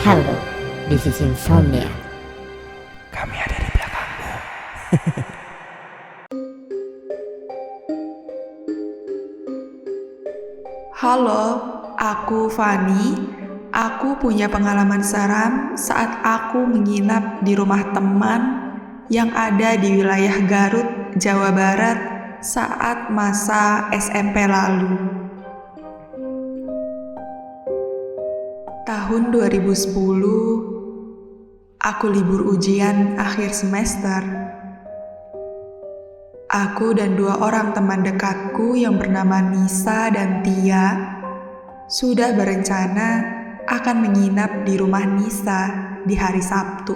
Halo, this is Insomnia. Kami ada di belakangmu. Halo, aku Fani. Aku punya pengalaman seram saat aku menginap di rumah teman yang ada di wilayah Garut, Jawa Barat saat masa SMP lalu. Tahun 2010, aku libur ujian akhir semester. Aku dan 2 orang teman dekatku yang bernama Nisa dan Tia sudah berencana akan menginap di rumah Nisa di hari Sabtu.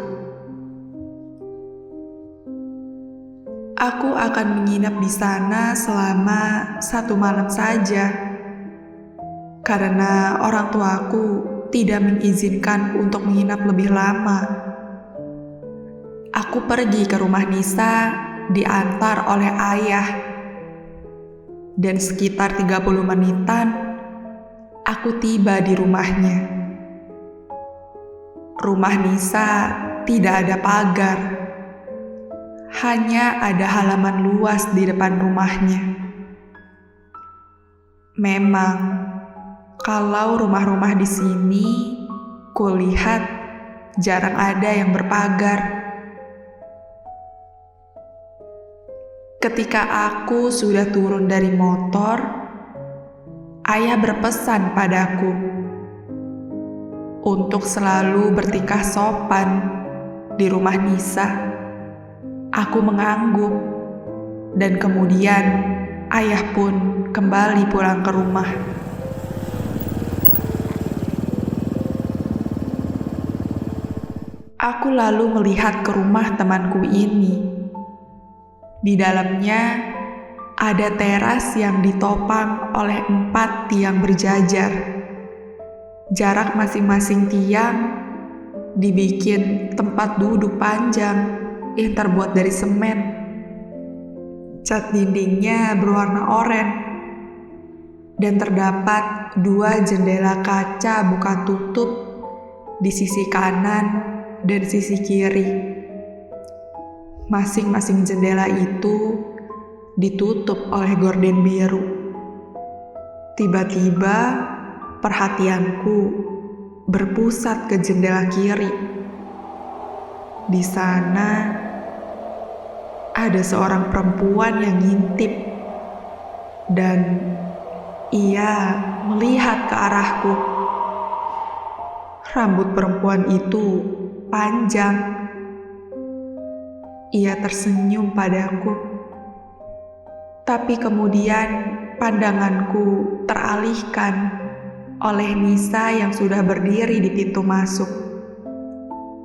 Aku akan menginap di sana selama 1 malam saja, karena orang tuaku tidak mengizinkan untuk menginap lebih lama. Aku pergi ke rumah Nisa diantar oleh ayah, dan sekitar 30 menitan aku tiba di rumahnya. Rumah Nisa tidak ada pagar, hanya ada halaman luas di depan rumahnya. Memang, kalau rumah-rumah di sini, kulihat jarang ada yang berpagar. Ketika aku sudah turun dari motor, ayah berpesan padaku untuk selalu bertingkah sopan di rumah Nisa. Aku mengangguk, dan kemudian ayah pun kembali pulang ke rumah. Aku lalu melihat ke rumah temanku ini. Di dalamnya ada teras yang ditopang oleh 4 tiang berjajar. Jarak masing-masing tiang dibikin tempat duduk panjang yang terbuat dari semen. Cat dindingnya berwarna oranye, dan terdapat 2 jendela kaca buka tutup di sisi kanan dan sisi kiri. Masing-masing jendela itu ditutup oleh gorden biru. Tiba-tiba perhatianku berpusat ke jendela kiri. Di sana ada seorang perempuan yang ngintip, dan ia melihat ke arahku. Rambut perempuan itu panjang. Ia tersenyum padaku, tapi kemudian pandanganku teralihkan oleh Nisa yang sudah berdiri di pintu masuk.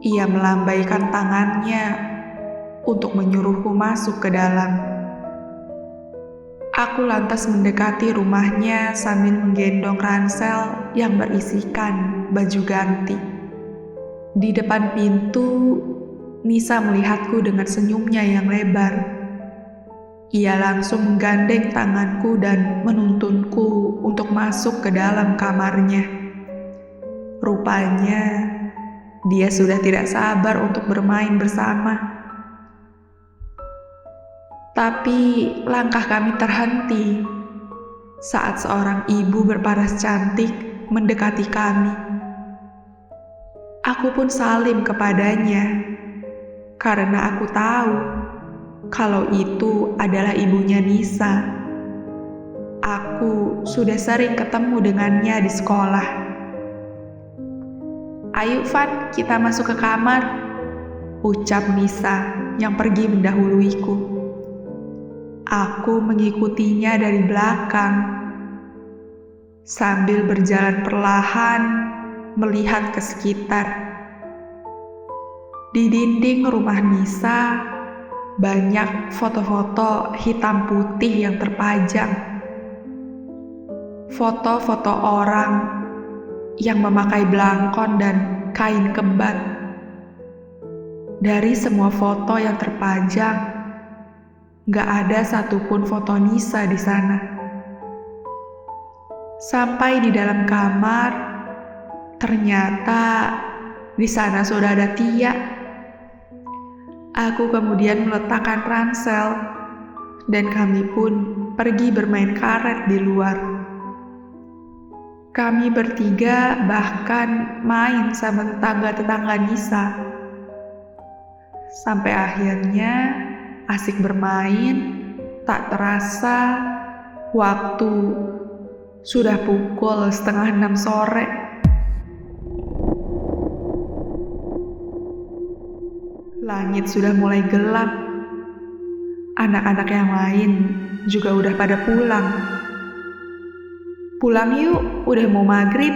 Ia melambaikan tangannya untuk menyuruhku masuk ke dalam. Aku lantas mendekati rumahnya sambil menggendong ransel yang berisikan baju ganti. Di depan pintu, Nisa melihatku dengan senyumnya yang lebar. Ia langsung menggandeng tanganku dan menuntunku untuk masuk ke dalam kamarnya. Rupanya, dia sudah tidak sabar untuk bermain bersama. Tapi langkah kami terhenti saat seorang ibu berparas cantik mendekati kami. Aku pun salim kepadanya, karena aku tahu kalau itu adalah ibunya Nisa. Aku sudah sering ketemu dengannya di sekolah. "Ayo Van, kita masuk ke kamar," ucap Nisa yang pergi mendahuluiku. Aku mengikutinya dari belakang, sambil berjalan perlahan melihat ke sekitar. Di dinding rumah Nisa, banyak foto-foto hitam putih yang terpajang. Foto-foto orang yang memakai belangkon dan kain kembat. Dari semua foto yang terpajang, gak ada satupun foto Nisa di sana. Sampai di dalam kamar, ternyata di sana sudah ada Tia. Aku kemudian meletakkan ransel, dan kami pun pergi bermain karet di luar. Kami bertiga bahkan main sama tetangga-tetangga Nisa. Sampai akhirnya asik bermain, tak terasa waktu sudah pukul 5:30 sore. Langit sudah mulai gelap. Anak-anak yang lain juga udah pada pulang. "Pulang yuk, udah mau maghrib,"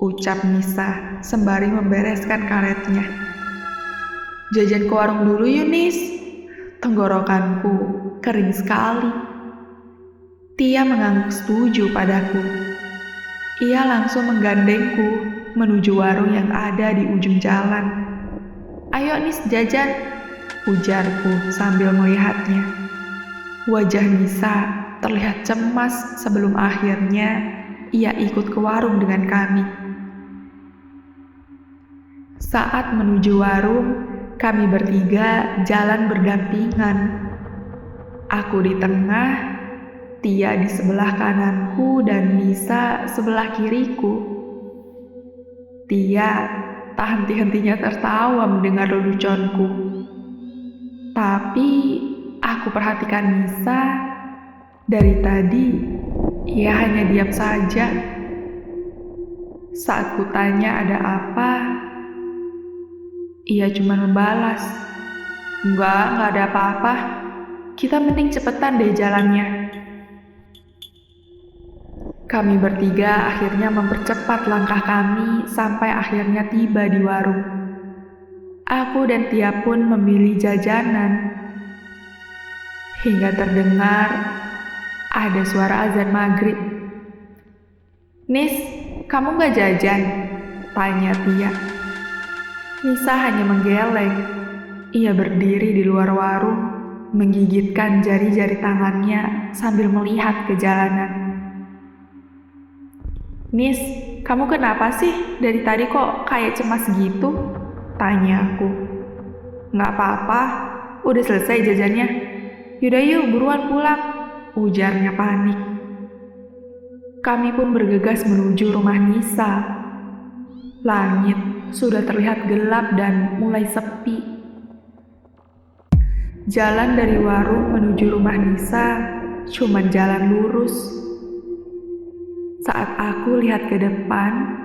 ucap Nisa sembari membereskan karetnya. "Jajan ke warung dulu yuk, Nis." Tenggorokanku kering sekali. Tia mengangguk setuju padaku. Ia langsung menggandengku menuju warung yang ada di ujung jalan. "Ayo Nis, jajan," ujarku sambil melihatnya. Wajah Nisa terlihat cemas sebelum akhirnya ia ikut ke warung dengan kami. Saat menuju warung, kami bertiga jalan berdampingan. Aku di tengah, Tia di sebelah kananku, dan Nisa sebelah kiriku. Tia tak henti-hentinya tertawa mendengar leluconku. Tapi aku perhatikan Nisa. Dari tadi, ia hanya diam saja. Saat kutanya ada apa, ia cuma membalas, Enggak ada apa-apa. Kita mending cepetan deh jalannya." Kami bertiga akhirnya mempercepat langkah kami sampai akhirnya tiba di warung. Aku dan Tia pun memilih jajanan. Hingga terdengar ada suara azan maghrib. "Nis, kamu gak jajan?" tanya Tia. Nisa hanya menggeleng. Ia berdiri di luar warung, menggigitkan jari-jari tangannya sambil melihat ke jalanan. "Nis, kamu kenapa sih? Dari tadi kok kayak cemas gitu?" tanya aku. "Nggak apa-apa, udah selesai jajannya. Yaudah yuk, buruan pulang," ujarnya panik. Kami pun bergegas menuju rumah Nisa. Langit sudah terlihat gelap dan mulai sepi. Jalan dari warung menuju rumah Nisa cuma jalan lurus. Saat aku lihat ke depan,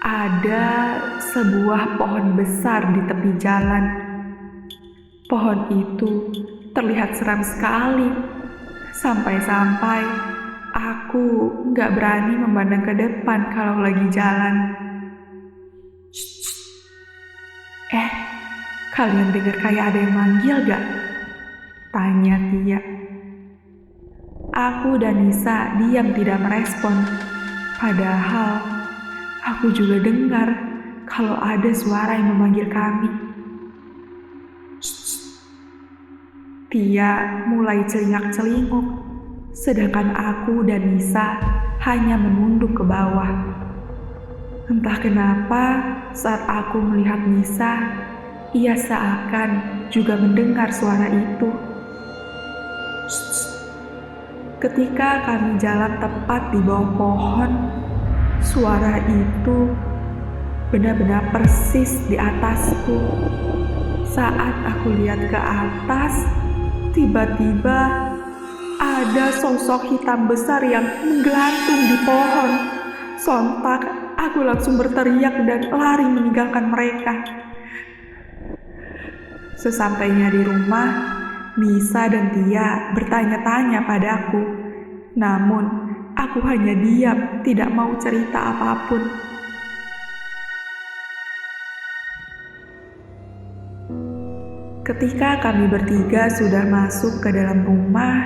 ada sebuah pohon besar di tepi jalan. Pohon itu terlihat seram sekali, sampai-sampai aku nggak berani memandang ke depan kalau lagi jalan. Kalian dengar kayak ada yang manggil gak? Tanya Tia. Aku dan Nisa diam tidak merespon. Padahal aku juga dengar kalau ada suara yang memanggil kami. Tia mulai celingak-celinguk, sedangkan aku dan Nisa hanya menunduk ke bawah. Entah kenapa saat aku melihat Nisa, ia seakan juga mendengar suara itu. Ketika kami jalan tepat di bawah pohon, suara itu benar-benar persis di atasku. Saat aku lihat ke atas, tiba-tiba ada sosok hitam besar yang menggelantung di pohon. Sontak aku langsung berteriak dan lari meninggalkan mereka. Sesampainya di rumah, Nisa dan Tia bertanya-tanya padaku. Namun, aku hanya diam, tidak mau cerita apapun. Ketika kami bertiga sudah masuk ke dalam rumah,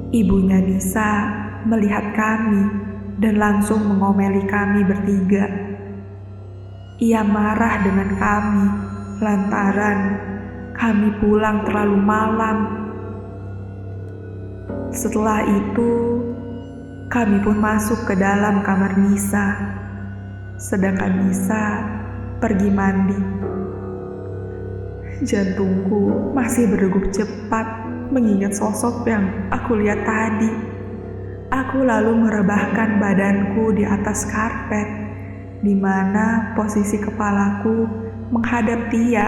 ibunya Nisa melihat kami dan langsung mengomeli kami bertiga. Ia marah dengan kami lantaran kami pulang terlalu malam. Setelah itu, kami pun masuk ke dalam kamar Nisa. sedangkan Nisa pergi mandi. Jantungku masih berdegup cepat mengingat sosok yang aku lihat tadi. Aku lalu merebahkan badanku di atas karpet, di mana posisi kepalaku menghadap Tia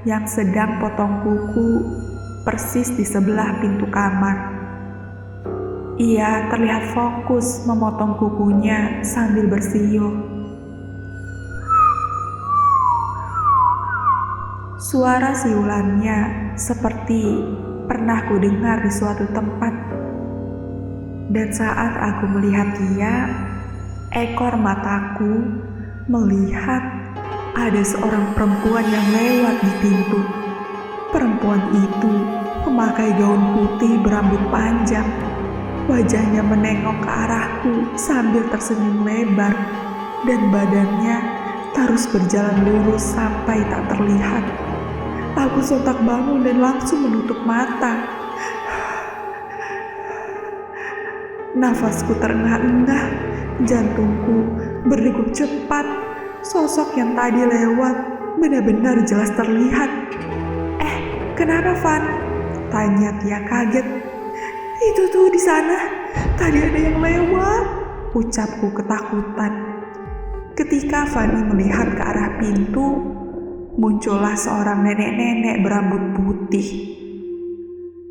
yang sedang potong kuku persis di sebelah pintu kamar. Ia terlihat fokus memotong kukunya sambil bersiul. Suara siulannya seperti pernah ku dengar di suatu tempat. Dan saat aku melihat dia, ekor mataku melihat ada seorang perempuan yang lewat di pintu. Perempuan itu memakai gaun putih berambut panjang. Wajahnya menengok ke arahku sambil tersenyum lebar, dan badannya terus berjalan lurus sampai tak terlihat. Aku sontak bangun dan langsung menutup mata. Nafasku terengah-engah, jantungku berdegup cepat. Sosok yang tadi lewat benar-benar jelas terlihat. Kenapa, Van? Tanya Tia kaget. Itu tuh di sana, tadi ada yang lewat, ucapku ketakutan. Ketika Fanny melihat ke arah pintu, muncullah seorang nenek-nenek berambut putih.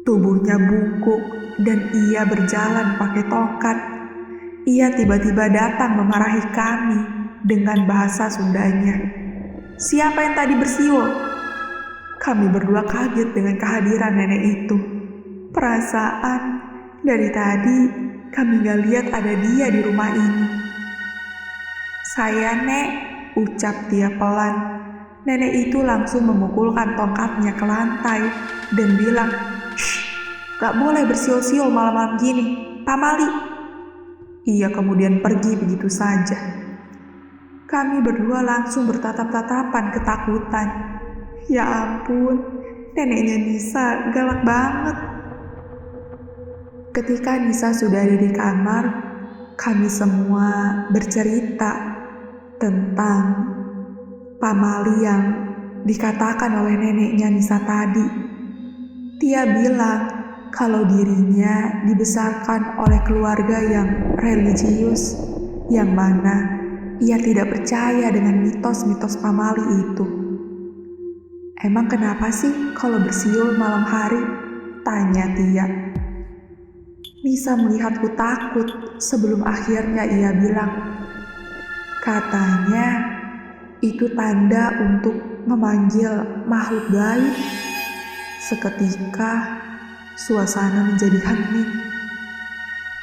Tubuhnya bungkuk dan ia berjalan pakai tongkat. Ia tiba-tiba datang memarahi kami dengan bahasa Sundanya. Siapa yang tadi bersiul? Kami berdua kaget dengan kehadiran nenek itu. Perasaan dari tadi kami gak lihat ada dia di rumah ini. Saya, Nek, ucap Tia pelan. Nenek itu langsung memukulkan tongkatnya ke lantai dan bilang, "Shh, gak boleh bersiul-siul malam-malam gini, Pak Mali." Ia kemudian pergi begitu saja. Kami berdua langsung bertatap-tatapan ketakutan. Ya ampun, neneknya Nisa galak banget. Ketika Nisa sudah ada di kamar, kami semua bercerita tentang pamali yang dikatakan oleh neneknya Nisa tadi. Tia bilang kalau dirinya dibesarkan oleh keluarga yang religius, yang mana ia tidak percaya dengan mitos-mitos pamali itu. Emang kenapa sih kalau bersiul malam hari? Tanya Tia. Nisa melihatku takut sebelum akhirnya ia bilang, katanya itu tanda untuk memanggil makhluk gaib. Seketika suasana menjadi hening.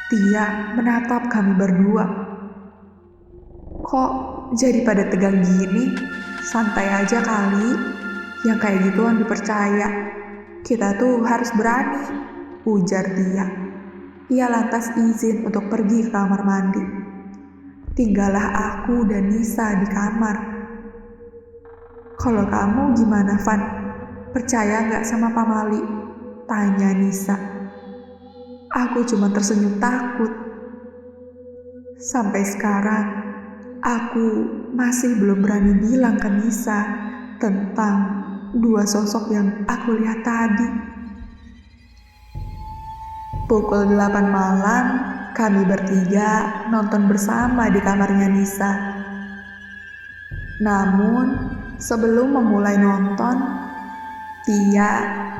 Tia menatap kami berdua. Kok jadi pada tegang gini? Santai aja kali. Yang kayak gituan dipercaya. Kita tuh harus berani, ujar Tia. Ia lantas izin untuk pergi ke kamar mandi. Tinggallah aku dan Nisa di kamar. Kalau kamu gimana, Van? Percaya nggak sama pamali? Tanya Nisa. Aku cuma tersenyum takut. Sampai sekarang, aku masih belum berani bilang ke Nisa tentang dua sosok yang aku lihat tadi. Pukul 8 malam, kami bertiga nonton bersama di kamarnya Nisa. Namun, sebelum memulai nonton, Tia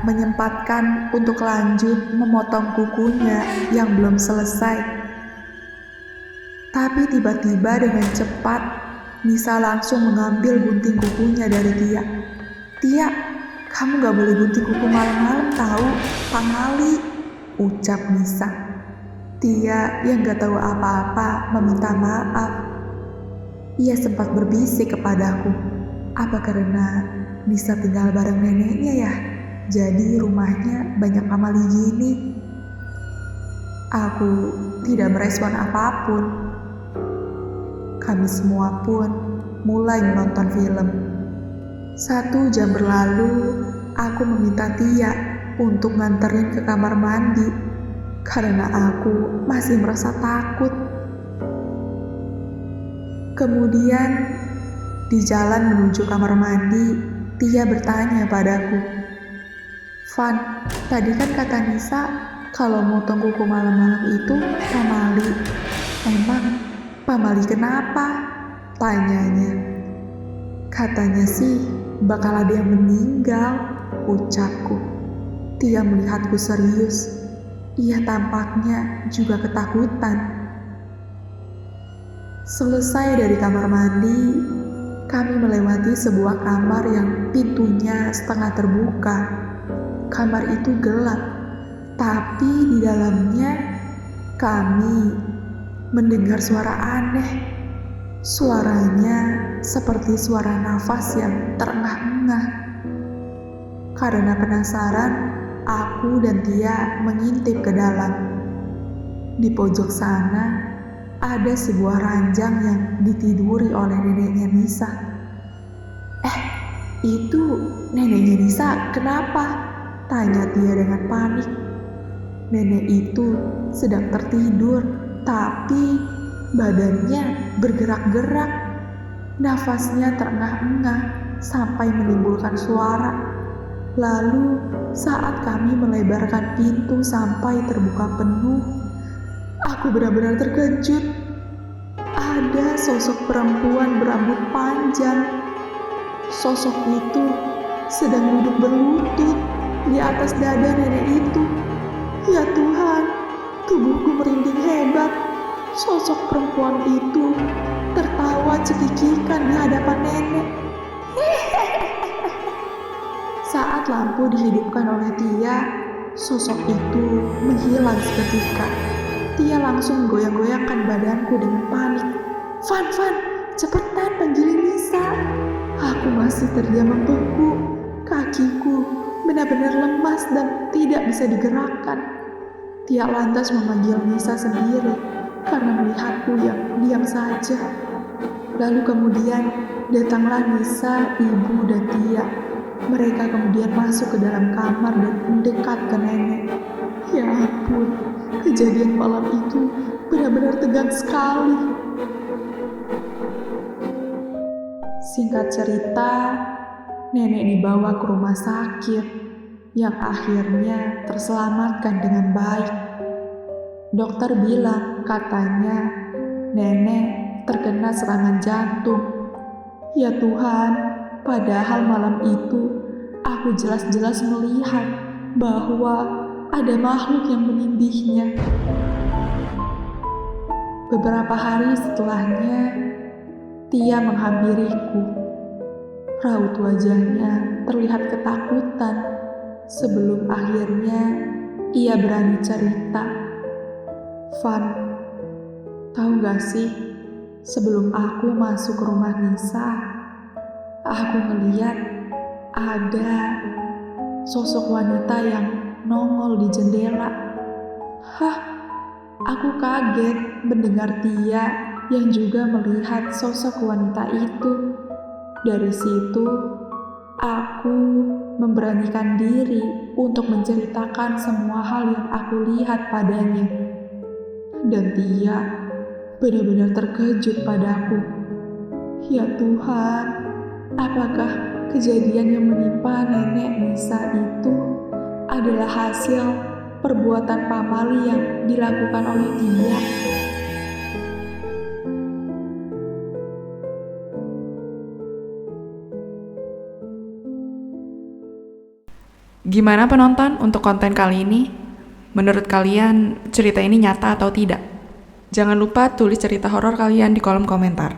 menyempatkan untuk lanjut memotong kukunya yang belum selesai. Tapi tiba-tiba dengan cepat, Nisa langsung mengambil gunting kukunya dari Tia. Tia, kamu gak boleh gunting kuku malam-malam tahu, pamali, ucap Nisa. Tia yang gak tahu apa-apa meminta maaf. Ia sempat berbisik kepadaku, apa karena Nisa tinggal bareng neneknya ya? Jadi rumahnya banyak pamali gini. Aku tidak merespon apapun. Kami semua pun mulai menonton film. 1 jam berlalu, aku meminta Tia untuk nganterin ke kamar mandi karena aku masih merasa takut. Kemudian, di jalan menuju kamar mandi, Tia bertanya padaku, "Van, tadi kan kata Nisa kalau motong kuku malam-malam itu pamali. Emang pamali kenapa?" tanyanya. "Katanya sih bakal ada yang meninggal," ucapku. Tia melihatku serius. Ia tampaknya juga ketakutan. Selesai dari kamar mandi, kami melewati sebuah kamar yang pintunya setengah terbuka. Kamar itu gelap, tapi di dalamnya kami mendengar suara aneh. Suaranya seperti suara nafas yang terengah-engah. Karena penasaran, aku dan Tia mengintip ke dalam. Di pojok sana ada sebuah ranjang yang ditiduri oleh neneknya Nisa. Itu neneknya Nisa kenapa?" tanya Tia dengan panik. Nenek itu sedang tertidur, tapi badannya bergerak-gerak. Nafasnya terengah-engah sampai menimbulkan suara. Lalu saat kami melebarkan pintu sampai terbuka penuh, aku benar-benar terkejut. Ada sosok perempuan berambut panjang. Sosok itu sedang duduk berlutut di atas dada nenek itu. Ya Tuhan, tubuhku merinding hebat. Sosok perempuan itu tertawa cekikikan di hadapan nenek. Saat lampu dihidupkan oleh Tia, sosok itu menghilang seketika. Tia langsung goyang-goyangkan badanku dengan panik. Van, cepetan panggilin Nisa." Aku masih terdiam membeku. Kakiku benar-benar lemas dan tidak bisa digerakkan. Tia lantas memanggil Nisa sendiri karena melihatku yang diam saja. Lalu kemudian datanglah Nisa, ibu, dan Tia. Mereka kemudian masuk ke dalam kamar dan mendekat ke nenek. Ya ampun, kejadian malam itu benar-benar tegang sekali. Singkat cerita, nenek dibawa ke rumah sakit yang akhirnya terselamatkan dengan baik. Dokter bilang katanya nenek terkena serangan jantung. Ya Tuhan, padahal malam itu aku jelas-jelas melihat bahwa ada makhluk yang menindihnya. Beberapa hari setelahnya, Tia menghampiriku. Raut wajahnya terlihat ketakutan sebelum akhirnya ia berani cerita. Van, tahu gak sih, sebelum aku masuk ke rumah Nisa, aku ngeliat ada sosok wanita yang nongol di jendela. Aku kaget mendengar Tia yang juga melihat sosok wanita itu. Dari situ, aku memberanikan diri untuk menceritakan semua hal yang aku lihat padanya. Dan Tia benar-benar terkejut padaku. Ya Tuhan, apakah kejadian yang menimpa nenek Nisa itu adalah hasil perbuatan pamali yang dilakukan oleh Tia? Gimana penonton untuk konten kali ini? Menurut kalian cerita ini nyata atau tidak? Jangan lupa tulis cerita horor kalian di kolom komentar.